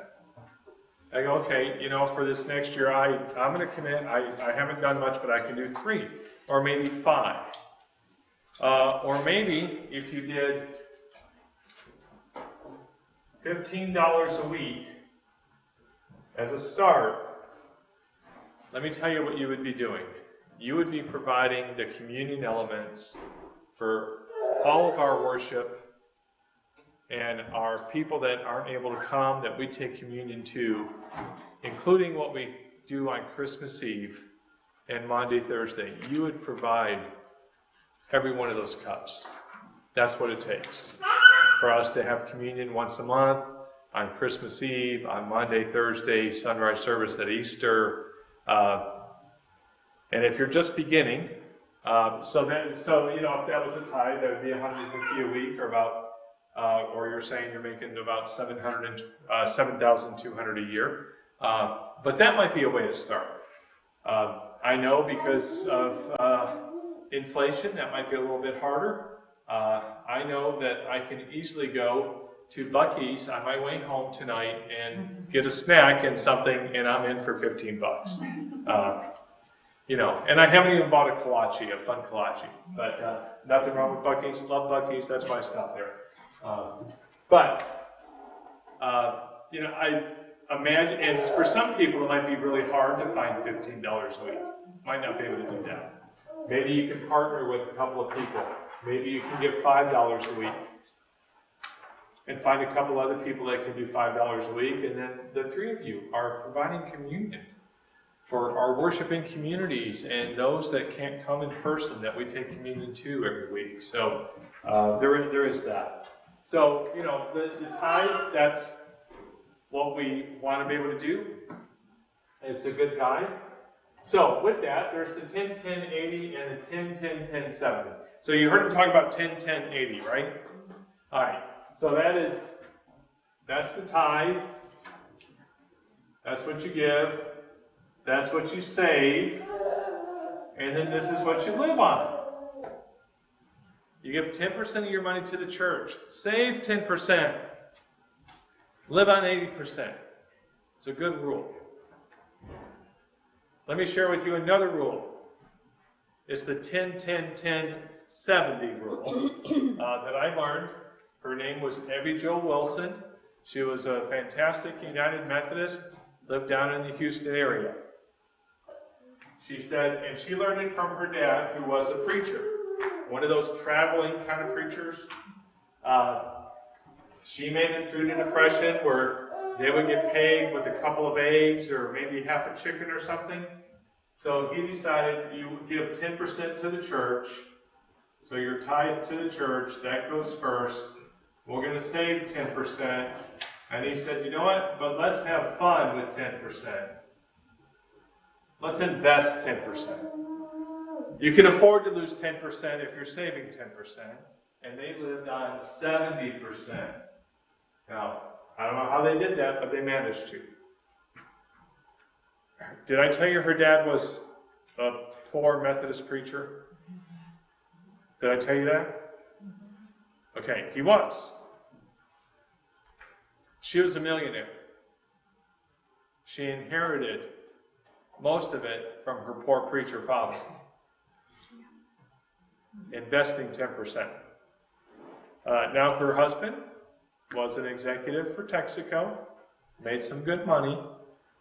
I go, okay, for this next year, I'm going to commit. I haven't done much, but I can do 3, or maybe 5. Or maybe if you did $15 a week as a start, let me tell you what you would be doing. You would be providing the communion elements for all of our worship and our people that aren't able to come, that we take communion to, including what we do on Christmas Eve and Maundy, Thursday. You would provide every one of those cups. That's what it takes for us to have communion once a month, on Christmas Eve, on Maundy, Thursday, sunrise service at Easter. And if you're just beginning, so if that was a tithe, that would be $150 a week, or you're saying you're making about $7,200 a year. But that might be a way to start. I know because of inflation, that might be a little bit harder. I know that I can easily go to Buc-ee's on my way home tonight and get a snack and something, and I'm in for $15. And I haven't even bought a kolache, a fun kolache. But nothing wrong with Buc-ee's. Love Buc-ee's. That's why I stopped there. I imagine, and for some people, it might be really hard to find $15 a week. Might not be able to do that. Maybe you can partner with a couple of people. Maybe you can give $5 a week and find a couple other people that can do $5 a week, and then the 3 of you are providing communion for our worshiping communities and those that can't come in person that we take communion to every week. So there is that. So, the tithe, that's what we want to be able to do. It's a good guide. So with that, there's the 10, 10, 80, and the 10, 10, 10, 70. So you heard me talk about 10, 10, 80, right? All right. So that's the tithe. That's what you give. That's what you save. And then this is what you live on. You give 10% of your money to the church. Save 10%. Live on 80%. It's a good rule. Let me share with you another rule. It's the 10, 10, 10, 70 rule that I learned. Her name was Evie Jo Wilson. She was a fantastic United Methodist, lived down in the Houston area. She said, and she learned it from her dad, who was a preacher, one of those traveling kind of preachers. She made it through the Depression where they would get paid with a couple of eggs or maybe half a chicken or something. So he decided you give 10% to the church. So you're tied to the church. That goes first. We're going to save 10%. And he said, you know what? But let's have fun with 10%. Let's invest 10%. You can afford to lose 10% if you're saving 10%. And they lived on 70%. Now, I don't know how they did that, but they managed to. Did I tell you her dad was a poor Methodist preacher? Did I tell you that? Okay, he was. She was a millionaire. She inherited most of it from her poor preacher father. Investing 10%. Now her husband was an executive for Texaco, made some good money,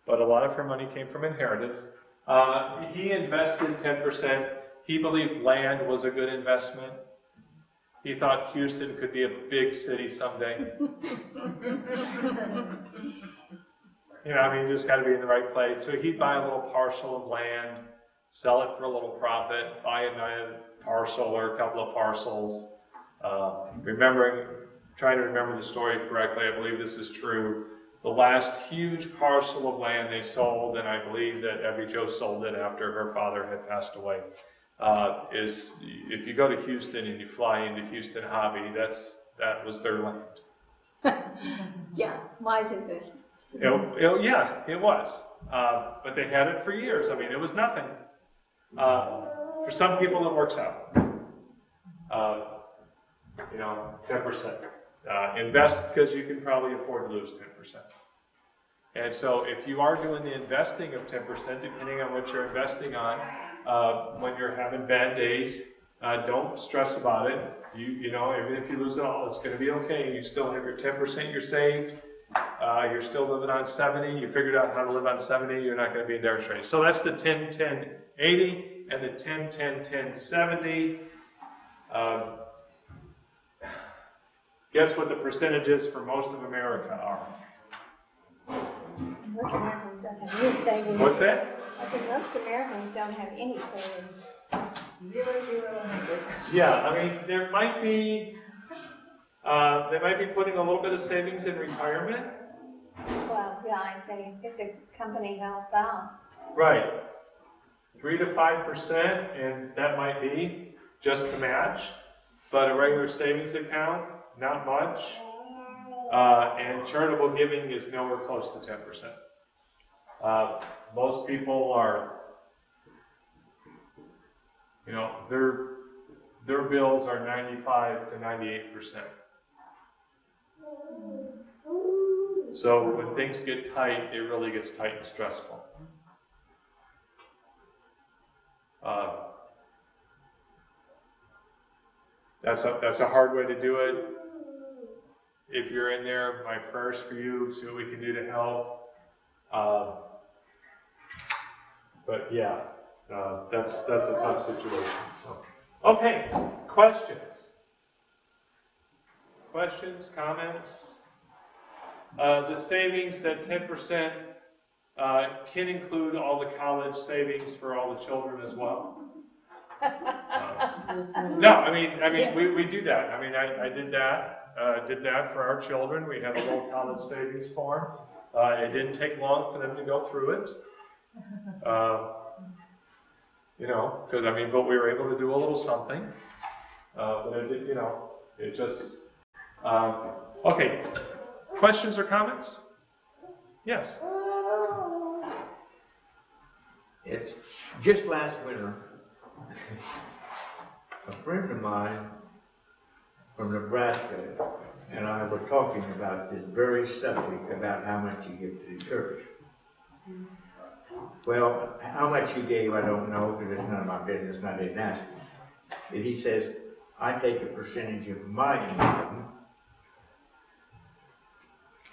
but a lot of her money came from inheritance. He invested 10%. He believed land was a good investment. He thought Houston could be a big city someday. You know, I mean, you just got to be in the right place. So he'd buy a little parcel of land, sell it for a little profit, buy another parcel or a couple of parcels. Trying to remember the story correctly, I believe this is true. The last huge parcel of land they sold, and I believe that Abby Jo sold it after her father had passed away, is if you go to Houston and you fly into Houston Hobby, that was their land. Yeah, wise investment. Yeah, it was. But they had it for years. I mean, it was nothing. For some people, it works out. 10%. Invest because you can probably afford to lose 10%. And so if you are doing the investing of 10%, depending on what you're investing on, when you're having bad days, don't stress about it. You know, even if you lose it all, it's going to be okay. You still have your 10% you're saved. You're still living on 70. You figured out how to live on 70. You're not going to be in dire straits. So that's the 10, 10, 80 and the 10, 10, 10, 70. Guess what the percentages for most of America are? Most Americans don't have any savings. What's that? I said most Americans don't have any savings. 0, 0, 100. Yeah, I mean, they might be putting a little bit of savings in retirement. Well, yeah, if the company helps out. Right. 3 to 5%, and that might be just to match. But a regular savings account, not much. And charitable giving is nowhere close to 10%. Most people are, you know, their bills are 95 to 98%. So when things get tight, it really gets tight and stressful. That's a hard way to do it. If you're in there, my prayers for you, see what we can do to help. But yeah, that's a tough situation. So, okay, questions? Questions, comments? The savings, that 10%, can include all the college savings for all the children as well. No, I mean, we do that. I mean, I did that for our children. We had a little college savings form. It didn't take long for them to go through it. Because but we were able to do a little something. But it did, it just. Okay. Questions or comments? Yes. It's just last winter. A friend of mine from Nebraska and I were talking about this very subject about how much you give to the church. Well, how much he gave, I don't know, because it's none of my business, and I didn't ask him. But he says, I take a percentage of my income,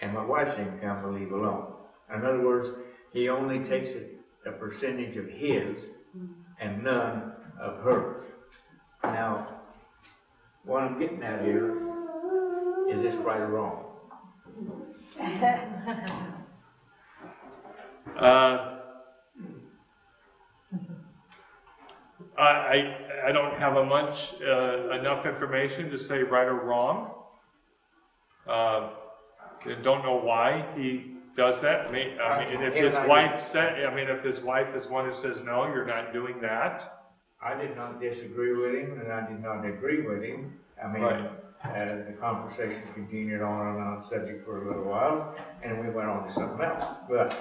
and my wife's income will leave alone. In other words, he only takes a percentage of his and none of hers. Now, what I'm getting at here, is this right or wrong? I don't have enough information to say right or wrong. I don't know why he does that. If his wife is one who says no, you're not doing that. I did not disagree with him, and I did not agree with him. The conversation continued on the subject for a little while, and we went on to something else. But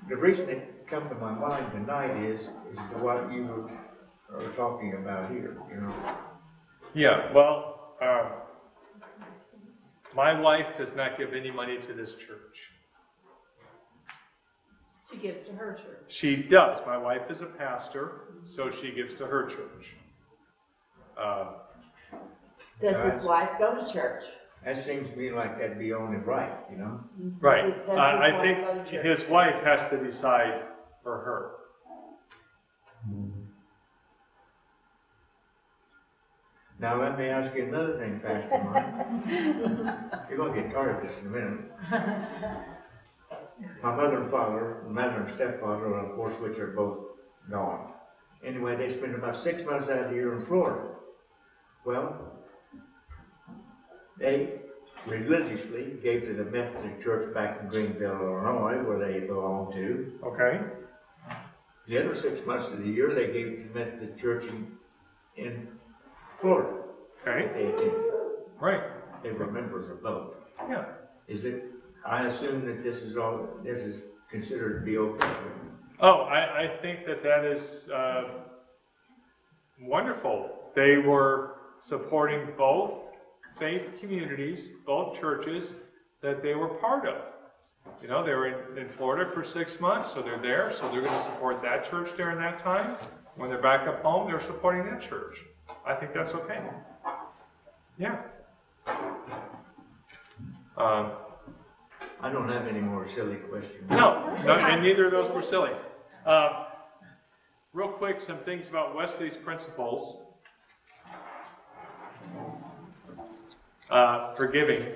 the reason it come to my mind tonight is what you are talking about here. Yeah. Well, my wife does not give any money to this church. She gives to her church. She does. My wife is a pastor, so she gives to her church. Does his wife go to church? That seems to me like that'd be only right, Right. I think his wife has to decide for her. Now let me ask you another thing, Pastor Mike. You're going to get tired of this in a minute. My mother and stepfather, of course, which are both gone. Anyway, they spent about 6 months out of the year in Florida. Well, they religiously gave to the Methodist church back in Greenville, Illinois, where they belong to. Okay. The other 6 months of the year, they gave to the Methodist church in Florida. Okay. They attended. Right. They were members of both. Yeah. Is it? I assume that this is considered to be okay. Oh, I think that is wonderful. They were supporting both faith communities, both churches that they were part of. You know, they were in Florida for 6 months, so they're there, so they're going to support that church during that time. When they're back up home, they're supporting that church. I think that's okay. Yeah. I don't have any more silly questions. No, and neither of those were silly. Real quick, some things about Wesley's principles. Forgiving.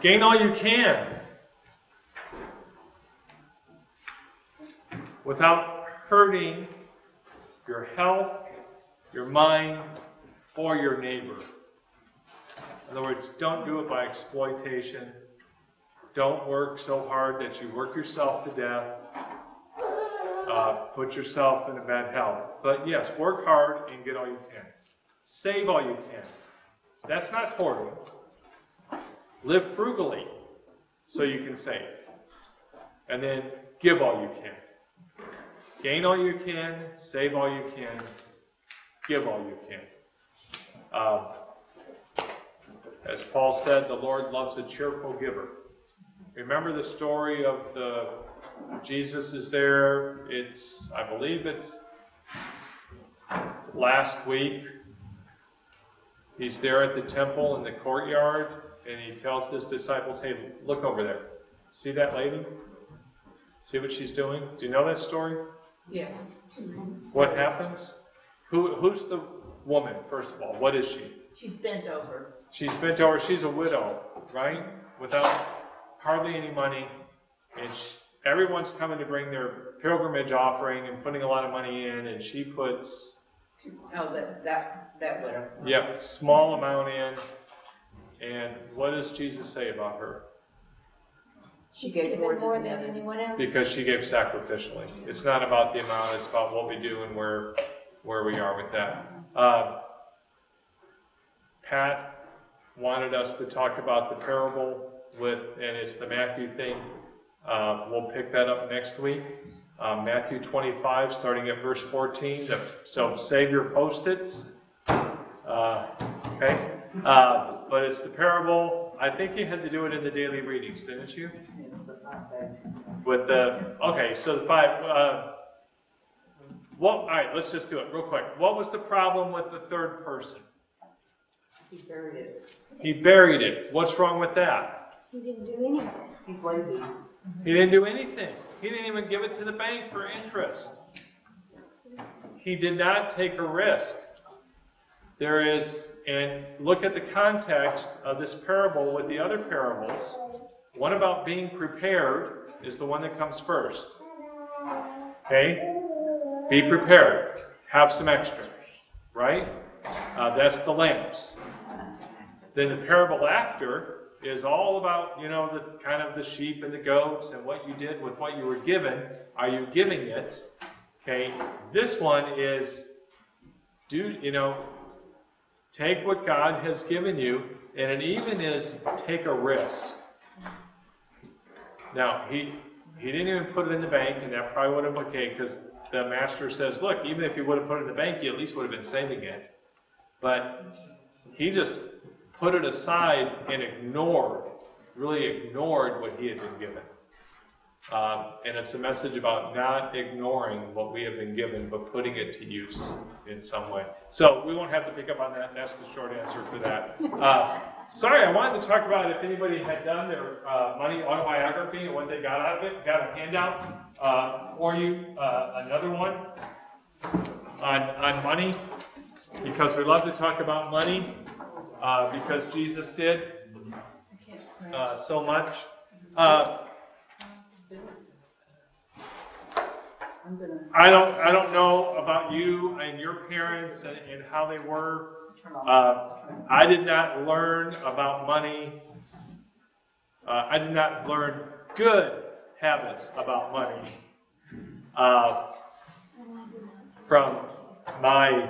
Gain all you can without hurting your health, your mind, or your neighbor. In other words, don't do it by exploitation. Don't work so hard that you work yourself to death. Put yourself in a bad health. But yes, work hard and get all you can. Save all you can. That's not hoarding. Live frugally so you can save. And then give all you can. Gain all you can, save all you can, give all you can. As Paul said, the Lord loves a cheerful giver. Remember the story of Jesus is there. I believe it's last week. He's there at the temple in the courtyard, and he tells his disciples, hey, look over there. See that lady? See what she's doing? Do you know that story? Yes. What happens? Who's the woman, first of all? What is she? She's bent over. She's bent over. She's a widow, right? Without hardly any money. And everyone's coming to bring their pilgrimage offering and putting a lot of money in, and she puts... Oh, that widow. Yep, small amount in. And what does Jesus say about her? She gave more than anyone else. Because she gave sacrificially. It's not about the amount, it's about what we do and where we are with that. Pat wanted us to talk about the parable and it's the Matthew thing. We'll pick that up next week. Matthew 25, starting at verse 14. So save your Post-its. Okay? But it's the parable. I think you had to do it in the daily readings, didn't you? So the 5. All right, let's just do it real quick. What was the problem with the third person? He buried it. He buried it. What's wrong with that? He didn't do anything. He's lazy. He didn't do anything. He didn't even give it to the bank for interest. He did not take a risk. And look at the context of this parable with the other parables. One about being prepared is the one that comes first. Okay? Be prepared. Have some extra. Right? That's the lamps. Then the parable after is all about, the kind of the sheep and the goats and what you did with what you were given. Are you giving it? Okay? This one is, take what God has given you, and it even is take a risk. Now, he didn't even put it in the bank, and that probably would have been okay, because the master says, look, even if you would have put it in the bank, you at least would have been saving it. But he just put it aside and really ignored what he had been given. And it's a message about not ignoring what we have been given, but putting it to use in some way. So we won't have to pick up on that. That's the short answer for that. Sorry, I wanted to talk about if anybody had done their money autobiography and what they got out of it. Got a handout for you, another one. on money, because we love to talk about money, because Jesus did so much. I don't know about you and your parents and how they were. I did not learn about money. I did not learn good habits about money from my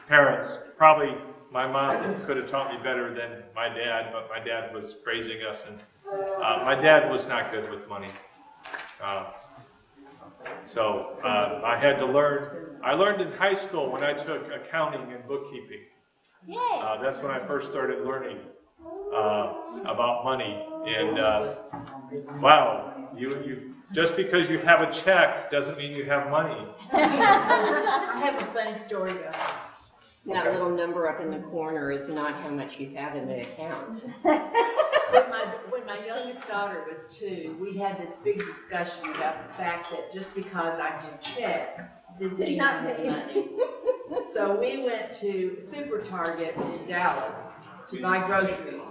parents. Probably my mom could have taught me better than my dad, but my dad was raising us, and my dad was not good with money. So I had to learn. I learned in high school when I took accounting and bookkeeping. That's when I first started learning about money. And wow, you just because you have a check doesn't mean you have money. I have a funny story about this. That little number up in the corner is not how much you have in the account. When my youngest daughter was 2, we had this big discussion about the fact that just because I had checks didn't mean I had money. So we went to Super Target in Dallas to buy groceries.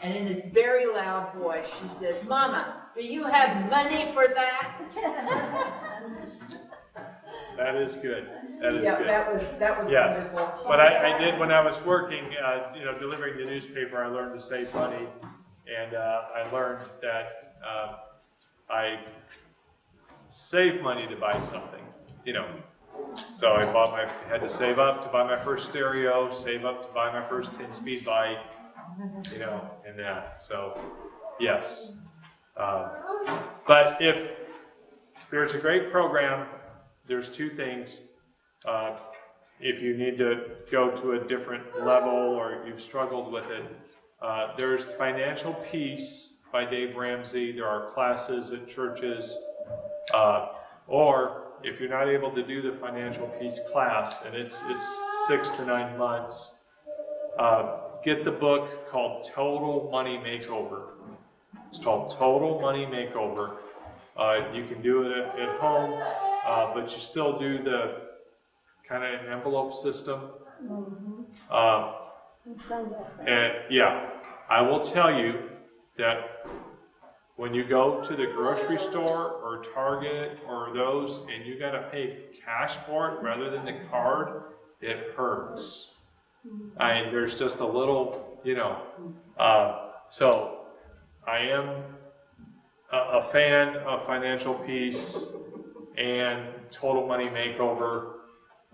And in this very loud voice, she says, "Mama, do you have money for that?" That is good. That is good. That was yes. wonderful. But I did when I was working, delivering the newspaper. I learned to save money, and I learned that I save money to buy something. So I had to save up to buy my first stereo, save up to buy my first 10-speed bike, and that. So yes. But if there's a great program, there's 2 things. If you need to go to a different level or you've struggled with it, there's Financial Peace by Dave Ramsey. There are classes at churches. Or if you're not able to do the Financial Peace class, and it's 6 to 9 months, get the book called Total Money Makeover. It's called Total Money Makeover. You can do it at home, but you still do the kind of an envelope system. And yeah, I will tell you that when you go to the grocery store or Target or those, and you got to pay cash for it rather than the card, it hurts. There's just a little, so I am a fan of Financial Peace and Total Money Makeover.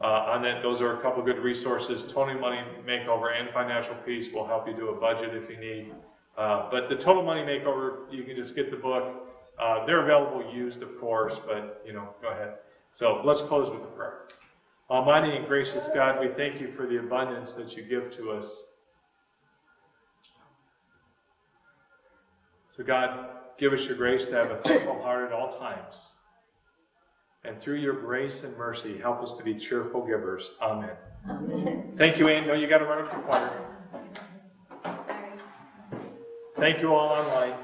On that, those are a couple good resources. Total Money Makeover and Financial Peace will help you do a budget if you need. But the Total Money Makeover, you can just get the book. They're available used, of course, but go ahead. So let's close with a prayer. Almighty and gracious God, we thank you for the abundance that you give to us. So God, give us your grace to have a thankful heart at all times. And through your grace and mercy, help us to be cheerful givers. Amen. Amen. Thank you, Ann. No, you got to run up to choir. Sorry. Thank you all online.